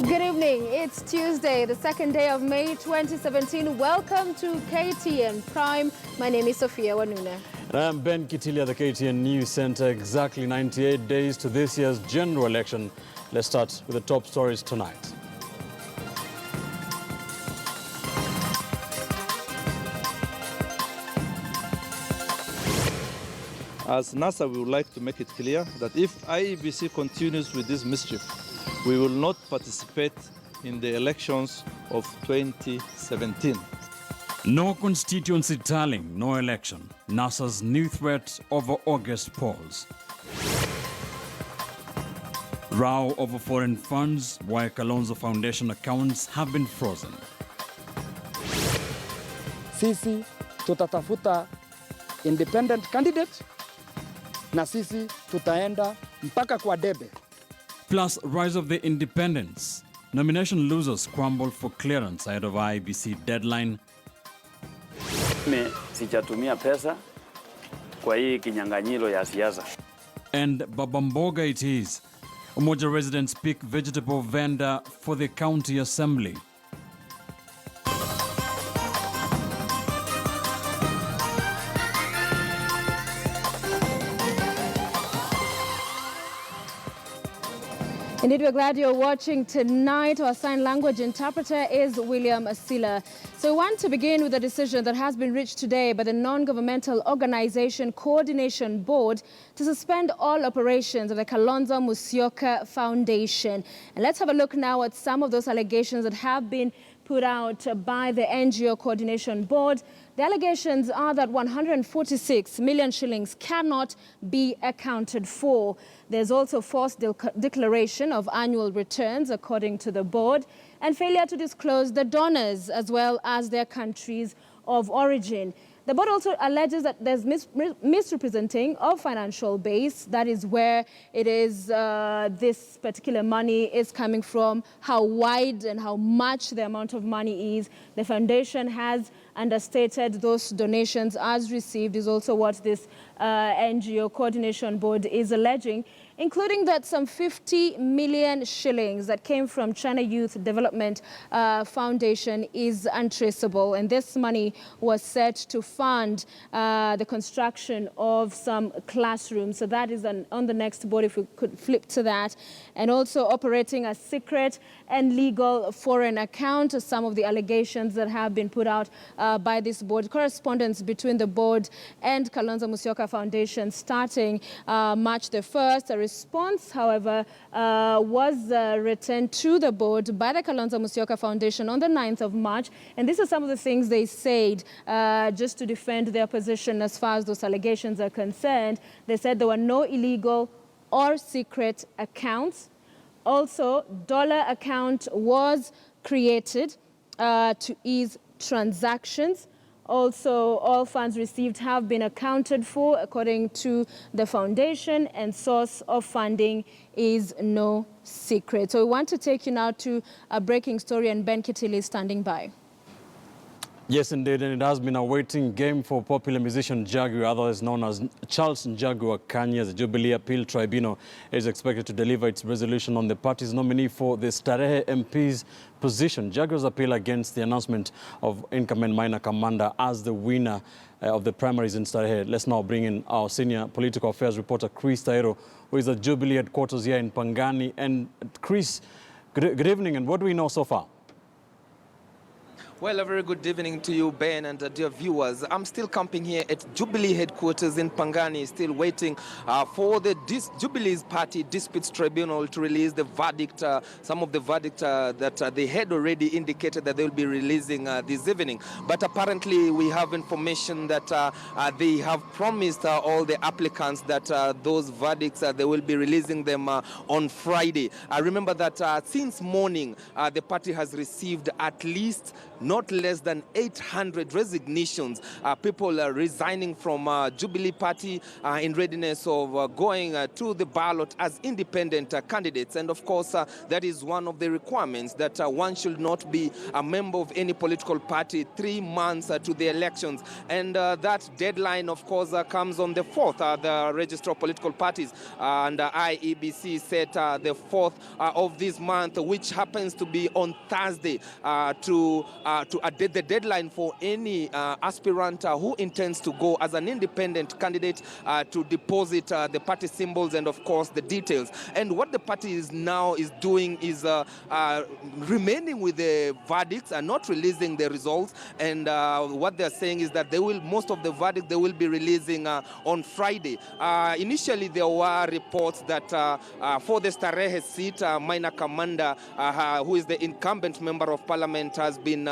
Good evening. It's Tuesday, the second day of May 2017. Welcome to KTN Prime. My name is Sophia Wanuna. And I'm Ben Kitilia, the KTN News Center. Exactly 98 days to this year's general election. Let's start with the top stories tonight. As NASA, we would like to make it clear that if IEBC continues with this mischief, we will not participate in the elections of 2017. No constituency tallying, no election. NASA's new threat over August polls. Row over foreign funds, why Kalonzo Foundation accounts have been frozen. Sisi tutatafuta independent candidate na sisi tutaenda mpaka kwa debe. Plus, rise of the independents. Nomination losers scramble for clearance ahead of IEBC deadline. Sijatumia pesa kwa hii kinyang'anyiro ya siasa. And Babamboga it is. Umoja residents pick vegetable vendor for the county assembly. Indeed, we're glad you're watching tonight. Our sign language interpreter is William Asila. So we want to begin with a decision that has been reached today by the Non-Governmental Organization Coordination Board to suspend all operations of the Kalonzo Musyoka Foundation. And let's have a look now at some of those allegations that have been put out by the NGO Coordination Board. The allegations are that 146 million shillings cannot be accounted for. There's also false declaration of annual returns, according to the board, and failure to disclose the donors as well as their countries of origin. The board also alleges that there's misrepresenting of financial base. That is where it is this particular money is coming from, how wide and how much the amount of money is. The foundation has understated those donations as received is also what this NGO Coordination Board is alleging, including that some 50 million shillings that came from China Youth Development Foundation is untraceable. And this money was set to fund the construction of some classrooms. So that is on the next board, if we could flip to that. And also operating a secret and legal foreign account, some of the allegations that have been put out by this board. Correspondence between the board and Kalonzo Musyoka Foundation starting March the 1st. A response, however, was returned to the board by the Kalonzo Musyoka Foundation on the 9th of March. And these are some of the things they said just to defend their position as far as those allegations are concerned. They said there were no illegal or secret accounts. Also, dollar account was created to ease transactions. Also, all funds received have been accounted for according to the foundation, and source of funding is no secret. So we want to take you now to a breaking story, and Ben Kitili is standing by. Yes, indeed, and it has been a waiting game for popular musician Jaguar, otherwise known as Charles Jaguar Kanye. The Jubilee Appeal Tribunal is expected to deliver its resolution on the party's nominee for the Starehe MP's position. Jaguar's appeal against the announcement of incumbent minor commander as the winner of the primaries in Starehe. Let's now bring in our senior political affairs reporter, Chris Tairo, who is at Jubilee headquarters here in Pangani. And Chris, good evening, and what do we know so far? Well, a very good evening to you, Ben, and dear viewers. I'm still camping here at Jubilee headquarters in Pangani, still waiting for the Jubilee's Party Disputes Tribunal to release the verdict, some of the verdict that they had already indicated that they will be releasing this evening. But apparently we have information that they have promised all the applicants that those verdicts, they will be releasing them on Friday. I remember that since morning, the party has received at least not less than 800 resignations. People are resigning from Jubilee Party in readiness of going to the ballot as independent candidates. And of course, that is one of the requirements, that one should not be a member of any political party 3 months to the elections. And that deadline, of course, comes on the 4th, the Register of Political Parties. And IEBC set the 4th of this month, which happens to be on Thursday, to the deadline for any aspirant who intends to go as an independent candidate to deposit the party symbols and, of course, the details. And what the party is now doing is remaining with the verdicts and not releasing the results. And what they're saying is that most of the verdicts they will be releasing on Friday. Initially, there were reports that for the Starehe seat, Minor Commander, who is the incumbent member of parliament, has been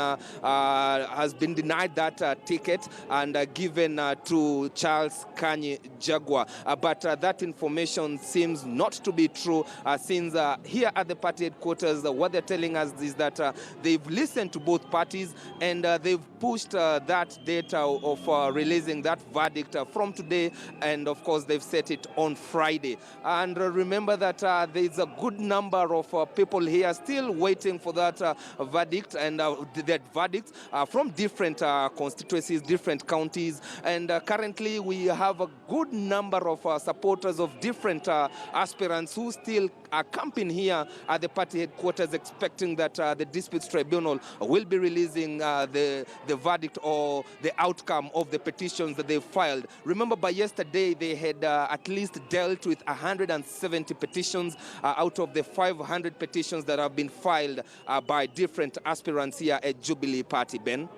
denied that ticket and given to Charles Kanye Jaguar. But that information seems not to be true, since here at the party headquarters, what they're telling us is that they've listened to both parties and they've pushed that date of releasing that verdict from today, and of course they've set it on Friday. And remember that there's a good number of people here still waiting for that verdict, and that verdict from different constituencies, different counties. And currently we have a good number of supporters of different aspirants who still are camping here at the party headquarters, expecting that the disputes tribunal will be releasing the verdict or the outcome of the petitions that they filed. Remember, by yesterday they had at least dealt with 170 petitions out of the 500 petitions that have been filed by different aspirants here at Jubilee Party. Ben?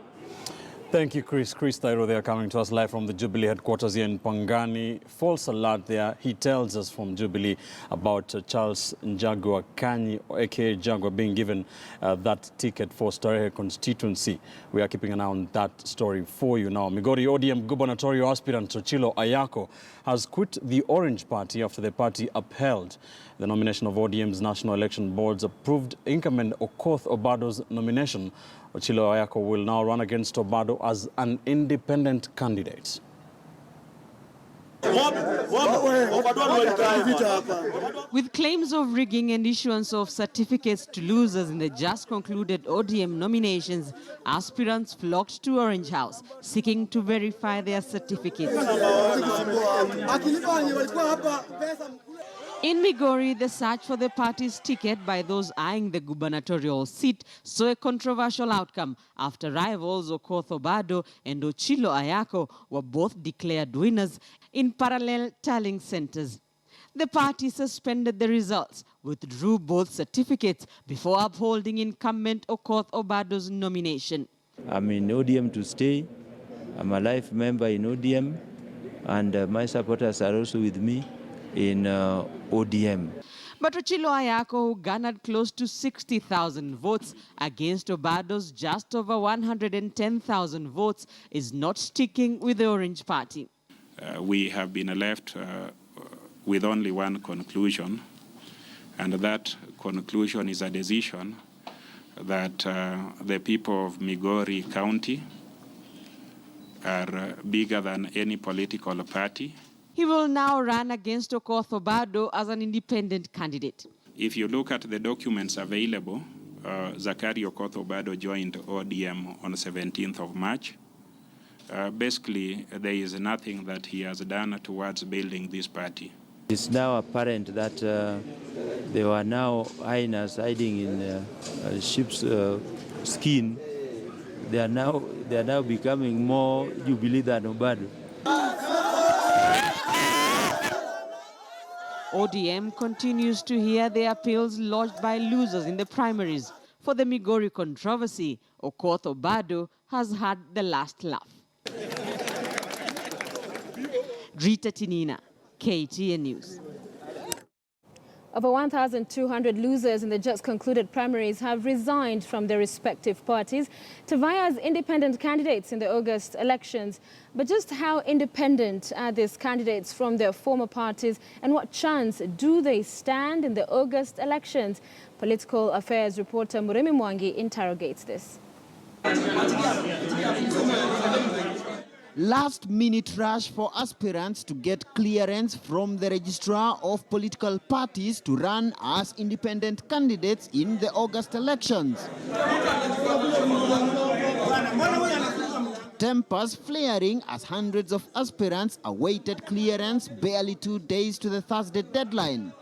Thank you, Chris. Chris Tairo there, coming to us live from the Jubilee headquarters here in Pangani. False alert there. He tells us from Jubilee about Charles Njagua Kanyi, aka Jaguar, being given that ticket for Starehe constituency. We are keeping an eye on that story for you now. Migori ODM gubernatorial aspirant Ochilo Ayako has quit the Orange Party after the party upheld the nomination of ODM's National Election Board's approved incumbent Okoth Obado's nomination. Ochilo Ayako will now run against Obado as an independent candidate. With claims of rigging and issuance of certificates to losers in the just concluded ODM nominations, aspirants flocked to Orange House, seeking to verify their certificates. In Migori, the search for the party's ticket by those eyeing the gubernatorial seat saw a controversial outcome after rivals Okoth Obado and Ochilo Ayako were both declared winners in parallel tallying centers. The party suspended the results, withdrew both certificates before upholding incumbent Okoth Obado's nomination. I'm in ODM to stay. I'm a life member in ODM, and my supporters are also with me in ODM. But Ochilo Ayako, who garnered close to 60,000 votes against Obado's just over 110,000 votes, is not sticking with the Orange Party. We have been left with only one conclusion, and that conclusion is a decision that the people of Migori County are bigger than any political party. He will now run against Okoth Obado as an independent candidate. If you look at the documents available, Zakari Okoth Obado joined ODM on the 17th of March. Basically, there is nothing that he has done towards building this party. It's now apparent that there were now hyenas hiding in sheep's skin. They are now becoming more Jubilee than Obado. ODM continues to hear the appeals lodged by losers in the primaries. For the Migori controversy, Okoth Obado has had the last laugh. Rita Tinina, KTN News. Over 1,200 losers in the just concluded primaries have resigned from their respective parties to vie as independent candidates in the August elections. But just how independent are these candidates from their former parties, and what chance do they stand in the August elections? Political affairs reporter Muremi Mwangi interrogates this. Last-minute rush for aspirants to get clearance from the registrar of political parties to run as independent candidates in the August elections. Tempers flaring as hundreds of aspirants awaited clearance barely 2 days to the Thursday deadline.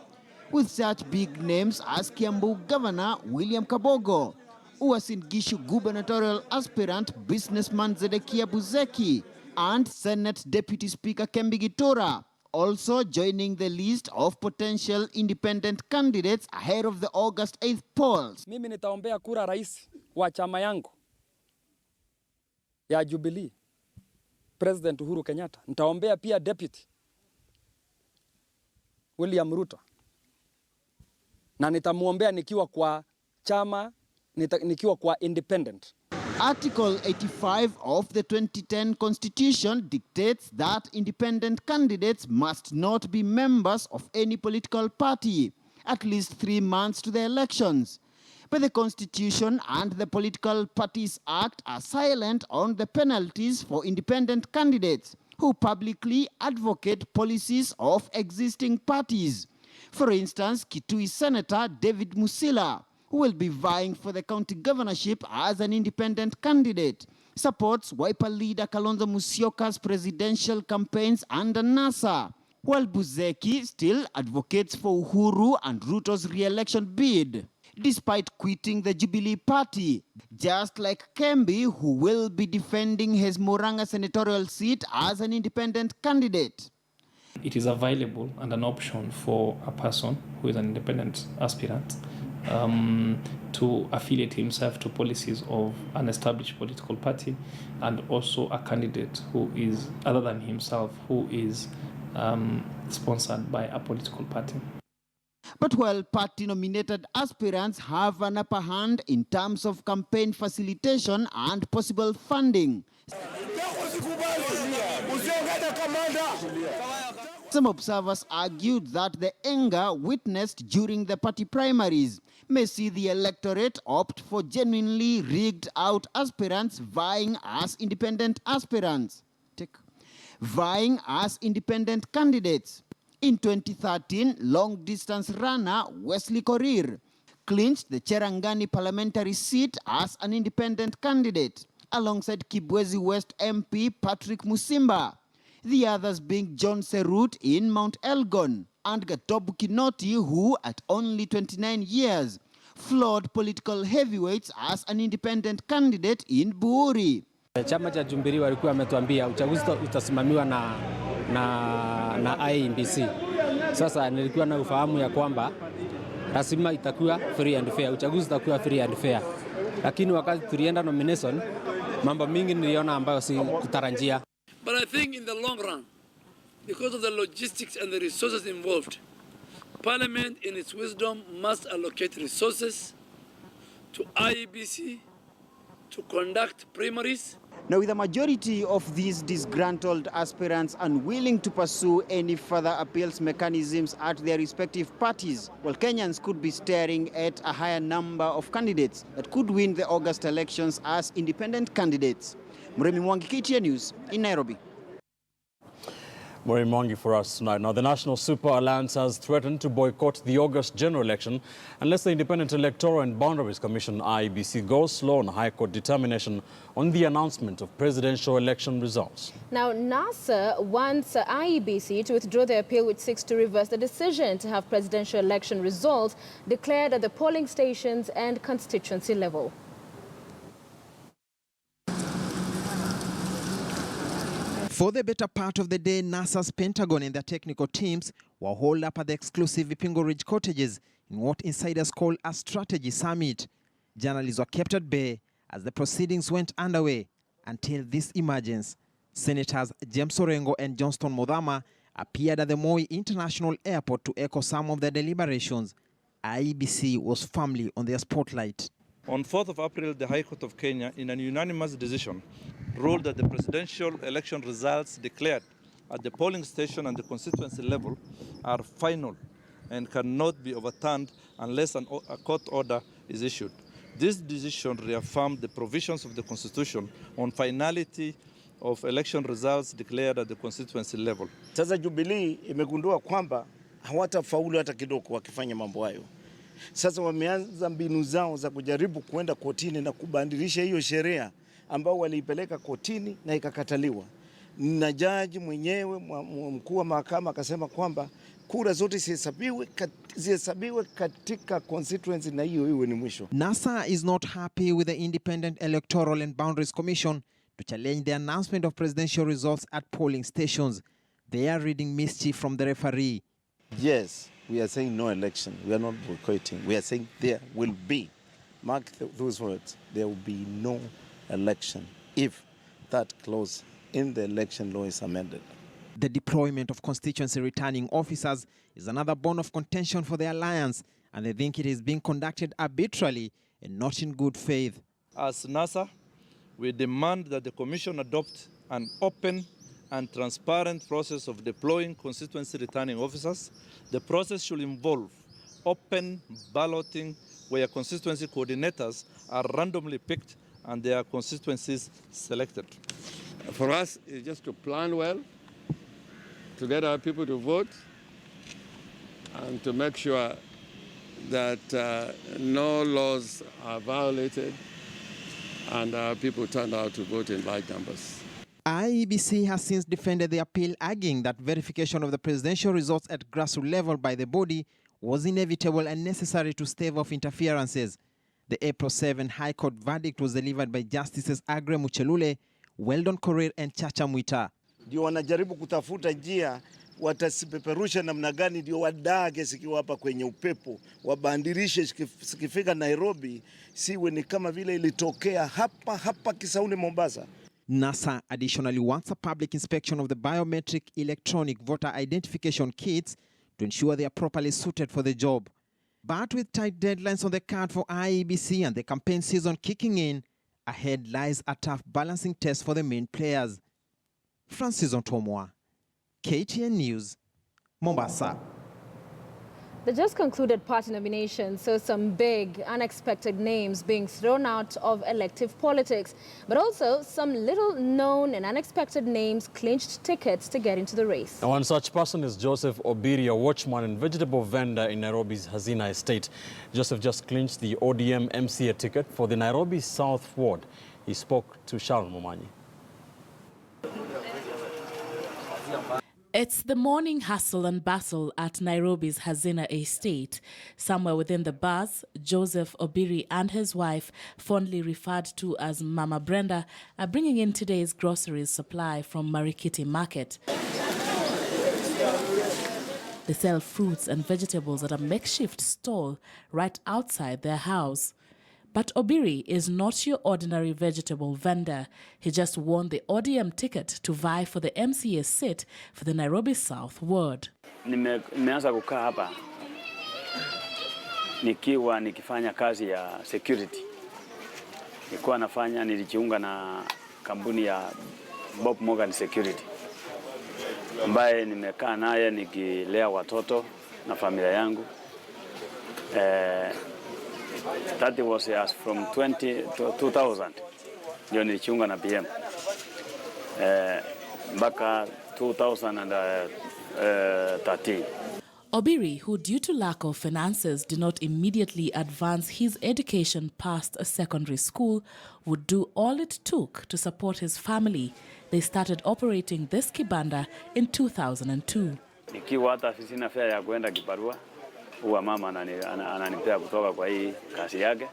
With such big names as Kiambu Governor William Kabogo, Uasin Gishu gubernatorial aspirant businessman Zedekia Buzeki, and Senate Deputy Speaker Kembi Gitura, also joining the list of potential independent candidates ahead of the August 8th polls. Mimi nitaombea kura rais wa chama yangu ya Jubilee, President Uhuru Kenyatta. Nitaombea pia Deputy William Ruto. Na nitamuombea nikiwa kwa chama, nikiwa kwa independent. Article 85 of the 2010 Constitution dictates that independent candidates must not be members of any political party at least 3 months to the elections. But the Constitution and the Political Parties Act are silent on the penalties for independent candidates who publicly advocate policies of existing parties. For instance, Kitui Senator David Musila, who will be vying for the county governorship as an independent candidate, supports Wiper leader Kalonzo Musyoka's presidential campaigns under NASA, while Buzeki still advocates for Uhuru and Ruto's re-election bid, despite quitting the Jubilee party, just like Kembi, who will be defending his Murang'a senatorial seat as an independent candidate. It is available and an option for a person who is an independent aspirant to affiliate himself to policies of an established political party, and also a candidate who is, other than himself, who is sponsored by a political party. But while party-nominated aspirants have an upper hand in terms of campaign facilitation and possible funding, some observers argued that the anger witnessed during the party primaries may see the electorate opt for genuinely rigged-out aspirants vying as independent candidates. In 2013, long-distance runner Wesley Korir clinched the Cherangani parliamentary seat as an independent candidate, alongside Kibwezi West MP Patrick Musimba, the others being John Serut in Mount Elgon and Gatobu Kinoti, who, at only 29 years, floored political heavyweights as an independent candidate in Buuri. Chama cha Jubilee walikuwa wametuambia uchaguzi utasimamiwa na IEBC. Sasa nilikuwa na ufahamu ya kwamba lazima itakuwa free and fair, uchaguzi utakuwa free and fair. Lakini wakati tulienda nomination, mambo mingi niliona ambayo si kutarajia. But I think in the long run, because of the logistics and the resources involved, Parliament in its wisdom must allocate resources to IEBC to conduct primaries. Now, with the majority of these disgruntled aspirants unwilling to pursue any further appeals mechanisms at their respective parties, well, Kenyans could be staring at a higher number of candidates that could win the August elections as independent candidates. Muremi Mwangi, KTN News in Nairobi. Muremi Mwangi for us tonight. Now, the National Super Alliance has threatened to boycott the August general election unless the Independent Electoral and Boundaries Commission, IEBC, goes slow on High Court determination on the announcement of presidential election results. Now, NASA wants IEBC to withdraw the appeal, which seeks to reverse the decision to have presidential election results declared at the polling stations and constituency level. For the better part of the day, NASA's Pentagon and their technical teams were holed up at the exclusive Ipingo Ridge cottages in what insiders call a strategy summit. Journalists were kept at bay as the proceedings went underway until this emergence. Senators James Orengo and Johnston Modhama appeared at the Moi International Airport to echo some of the deliberations. IEBC was firmly on their spotlight. On 4th of April, the High Court of Kenya, in an unanimous decision, ruled that the presidential election results declared at the polling station and the constituency level are final and cannot be overturned unless a court order is issued. This decision reaffirmed the provisions of the Constitution on finality of election results declared at the constituency level. Sasa Jubilee imegundua kwamba hawatafaulu hata kidogo wakifanya mambo hayo. Sasa wameanza mbinu zao za kujaribu kwenda kotini na kubadilisha hiyo sheria ambao waliipeleka kotini na ikakataliwa. Na jaji mwenyewe mkuu wa mahakama akasema kwamba kura zote zihesabiwe katika constituency na hiyo iwe ni mwisho. NASA is not happy with the Independent Electoral and Boundaries Commission to challenge the announcement of presidential results at polling stations. They are reading mischief from the referee. Yes, we are saying no election. We are not boycotting. We are saying there will be, mark those words, there will be no election if that clause in the election law is amended. The deployment of constituency returning officers is another bone of contention for the alliance, and they think it is being conducted arbitrarily and not in good faith. As NASA, we demand that the Commission adopt an open and transparent process of deploying constituency returning officers. The process should involve open balloting where constituency coordinators are randomly picked and their constituencies selected. For us, it's just to plan well, to get our people to vote, and to make sure that no laws are violated and our people turn out to vote in large numbers. IEBC has since defended the appeal, arguing that verification of the presidential results at grassroots level by the body was inevitable and necessary to stave off interferences. The April 7 High Court verdict was delivered by Justices Agre Muchelule, Weldon Korir and Chacha Mwita. Ndio wanajaribu kutafuta njia watasipeperusha namna gani ndio wadage sikiwa hapa kwenye upepo, wabandirishe sikifika Nairobi siwe ni kama vile ilitokea hapa Kisauni Mombasa. NASA additionally wants a public inspection of the biometric electronic voter identification kits to ensure they are properly suited for the job. But with tight deadlines on the card for IEBC and the campaign season kicking in, ahead lies a tough balancing test for the main players. Francis Ontomwa, KTN News, Mombasa. The just concluded party nominations saw some big, unexpected names being thrown out of elective politics, but also some little-known and unexpected names clinched tickets to get into the race. Now, one such person is Joseph Obiri, a watchman and vegetable vendor in Nairobi's Hazina estate. Joseph just clinched the ODM MCA ticket for the Nairobi South Ward. He spoke to Sharon Momanyi. It's the morning hustle and bustle at Nairobi's Hazina estate. Somewhere within the buzz, Joseph Obiri and his wife, fondly referred to as Mama Brenda, are bringing in today's groceries supply from Marikiti Market. They sell fruits and vegetables at a makeshift stall right outside their house. But Obiri is not your ordinary vegetable vendor. He just won the ODM ticket to vie for the MCA seat for the Nairobi South Ward. Nimeanza kukaa hapa nikiwa nikifanya kazi ya security. Nilijiunga na kampuni ya Bob Morgan Security, ambaye nimekaa naye nikilea watoto na familia yangu. That was from 2000. Ndio nilijiunga na PM. Mpaka 2013. Obiri, who due to lack of finances did not immediately advance his education past a secondary school, would do all it took to support his family. They started operating this kibanda in 2002. Nikiwa hata sina fare ya kwenda kibarua, huwa mama ananipea kutoka kwa hii kazi yake.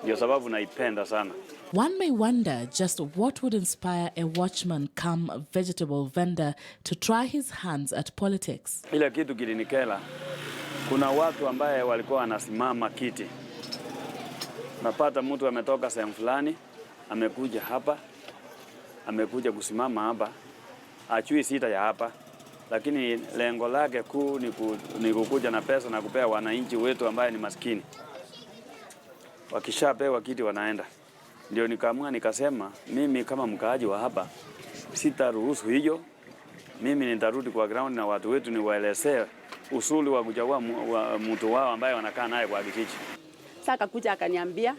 Ndio sababu naipenda sana. One may wonder just what would inspire a watchman come vegetable vendor to try his hands at politics. Ile kitu kilinikela, kuna watu ambaye walikuwa wanasimama kiti. Napata mtu ametoka sehemu fulani, amekuja hapa, amekuja kusimama hapa, achui sita ya hapa. Lakini lengo lake kuu ni kukuja na pesa na kupea wananchi wetu ambaye ni maskini. Wakishapewa kiti wanaenda. Ndio nikaamua nikasema, mimi kama mkaaji wa hapa sitaruhusu hiyo. Mimi nitarudi kwa ground na watu wetu niwaelezee usuli wa kuchagua mtu wao ambaye wanakaa naye kwa kijiji. Sasa akakuja akaniambia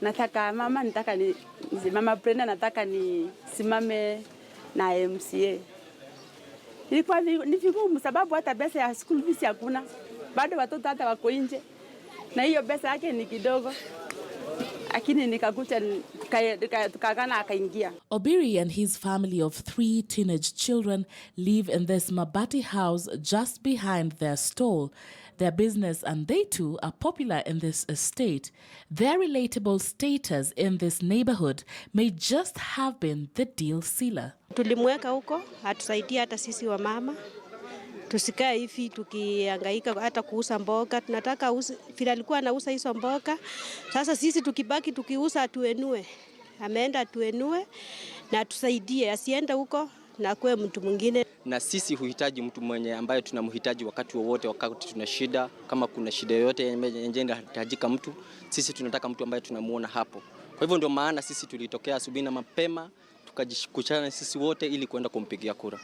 nataka mama Brenda nataka nisimame na MCA. Ilikuwa ni vigumu sababu hata pesa ya school fees hakuna. Bado watoto hata wako nje. Na hiyo pesa yake ni kidogo. Lakini nikakuta tukakana akaingia. Obiri and his family of 3 teenage children live in this mabati house just behind their stall. Their business and they too are popular in this estate. Their relatable status in this neighborhood may just have been the deal sealer. Tulimweka huko, atusaidia hata sisi wa mama. Tusikae hivi tukihangaika hata kuuza mboga. Tunataka vile alikuwa anauza hizo mboga. Sasa sisi tukibaki tukiuza tuenue. Ameenda tuenue na tusaidie asiende huko na kuwe mtu mwingine. Na sisi huhitaji mtu mwenye ambaye tunamhitaji wakati wowote, wakati tuna shida, kama kuna shida yoyote yenye inahitajika mtu, sisi tunataka mtu ambaye tunamuona hapo. Kwa hivyo ndio maana sisi tulitokea asubuhi na mapema tukajikuchana sisi wote ili kwenda kumpigia kura.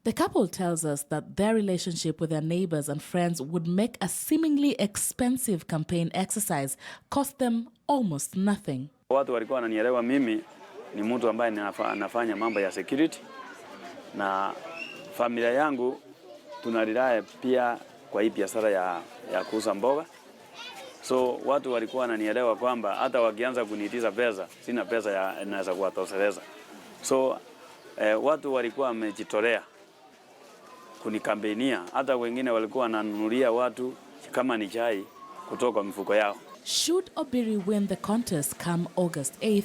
The couple tells us that their relationship with their neighbors and friends would make a seemingly expensive campaign exercise cost them almost nothing. Watu walikuwa wananielewa mimi ni mtu ambaye anafanya mambo ya security, na familia yangu tunarely pia kwa hii biashara ya kuuza mboga. So watu walikuwa wananielewa kwamba hata wakianza kuniitiza pesa, sina pesa inaweza kuwatosheleza. So watu walikuwa wamejitolea kunikampenia, hata wengine walikuwa wananunulia watu kama ni chai kutoka mifuko yao. Should Obiri win the contest come August 8th,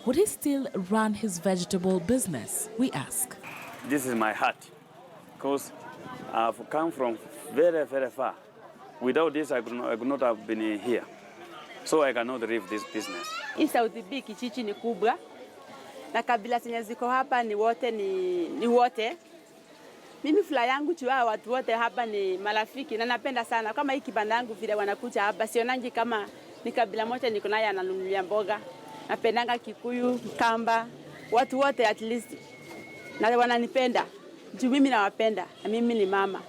would he still run his vegetable business? We ask. This is my heart, because I've come from very, very far. Without this, I could not have been here. So I cannot leave this business. Hii South B kijiji ni kubwa, na kabila zenye ziko hapa ni wote. Mimi fula yangu chua watu wote hapa ni marafiki na napenda sana. Kama hii kibanda yangu vile wanakuja hapa, sionangi kama ni kabila moja niko naye ananunulia mboga. Napendanga Kikuyu, Kamba, watu wote at least. Na wananipenda. Juu mimi nawapenda, na mimi ni mama.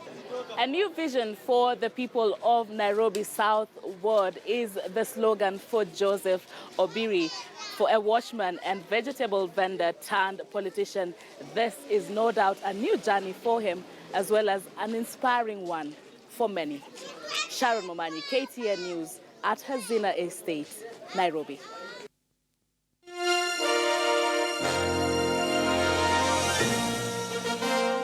A new vision for the people of Nairobi South Ward is the slogan for Joseph Obiri. For a watchman and vegetable vendor turned politician, this is no doubt a new journey for him, as well as an inspiring one for many. Sharon Momanyi, KTN News at Hazina Estate, Nairobi.